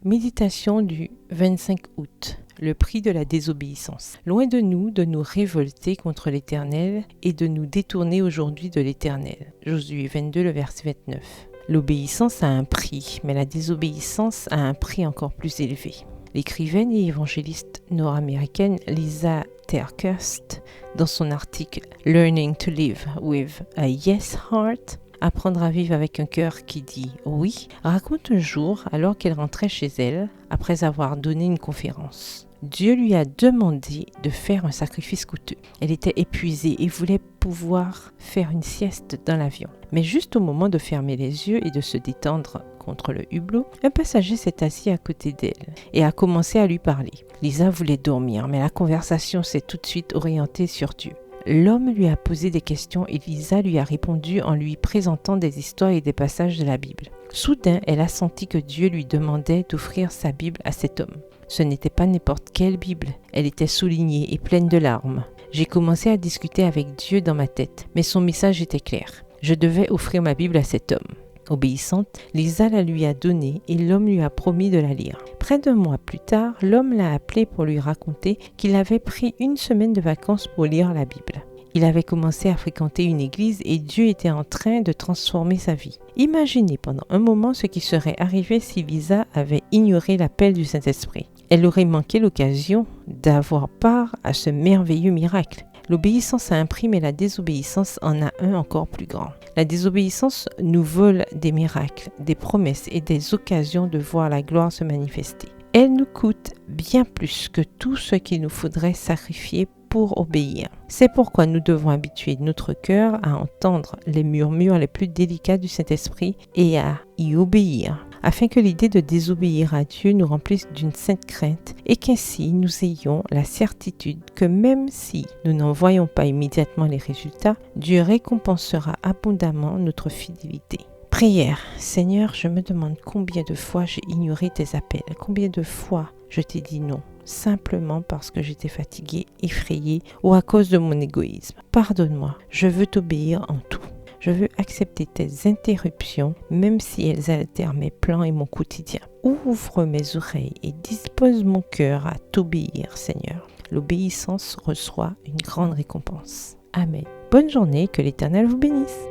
Méditation du 25 août. Le prix de la désobéissance. Loin de nous révolter contre l'Éternel et de nous détourner aujourd'hui de l'Éternel. Josué 22, le verset 29. L'obéissance a un prix, mais la désobéissance a un prix encore plus élevé. L'écrivaine et évangéliste nord-américaine Lysa TerKeurst, dans son article « Learning to live with a yes heart », Apprendre à vivre avec un cœur qui dit oui, raconte un jour, alors qu'elle rentrait chez elle, après avoir donné une conférence. Dieu lui a demandé de faire un sacrifice coûteux. Elle était épuisée et voulait pouvoir faire une sieste dans l'avion. Mais juste au moment de fermer les yeux et de se détendre contre le hublot, un passager s'est assis à côté d'elle et a commencé à lui parler. Lysa voulait dormir, mais la conversation s'est tout de suite orientée sur Dieu. L'homme lui a posé des questions et Lysa lui a répondu en lui présentant des histoires et des passages de la Bible. Soudain, elle a senti que Dieu lui demandait d'offrir sa Bible à cet homme. Ce n'était pas n'importe quelle Bible, elle était soulignée et pleine de larmes. J'ai commencé à discuter avec Dieu dans ma tête, mais son message était clair. Je devais offrir ma Bible à cet homme. Obéissante, Lysa la lui a donnée et l'homme lui a promis de la lire. Près d'un mois plus tard, l'homme l'a appelé pour lui raconter qu'il avait pris une semaine de vacances pour lire la Bible. Il avait commencé à fréquenter une église et Dieu était en train de transformer sa vie. Imaginez pendant un moment ce qui serait arrivé si Lysa avait ignoré l'appel du Saint-Esprit. Elle aurait manqué l'occasion d'avoir part à ce merveilleux miracle. L'obéissance a un prix, mais la désobéissance en a un encore plus grand. La désobéissance nous vole des miracles, des promesses et des occasions de voir la gloire se manifester. Elle nous coûte bien plus que tout ce qu'il nous faudrait sacrifier pour obéir. C'est pourquoi nous devons habituer notre cœur à entendre les murmures les plus délicats du Saint-Esprit et à y obéir, afin que l'idée de désobéir à Dieu nous remplisse d'une sainte crainte et qu'ainsi nous ayons la certitude que même si nous n'en voyons pas immédiatement les résultats, Dieu récompensera abondamment notre fidélité. Prière. Seigneur, je me demande combien de fois j'ai ignoré tes appels, combien de fois je t'ai dit non, simplement parce que j'étais fatiguée, effrayée ou à cause de mon égoïsme. Pardonne-moi, je veux t'obéir en tout. Je veux accepter tes interruptions, même si elles altèrent mes plans et mon quotidien. Ouvre mes oreilles et dispose mon cœur à t'obéir, Seigneur. L'obéissance reçoit une grande récompense. Amen. Bonne journée, que l'Éternel vous bénisse.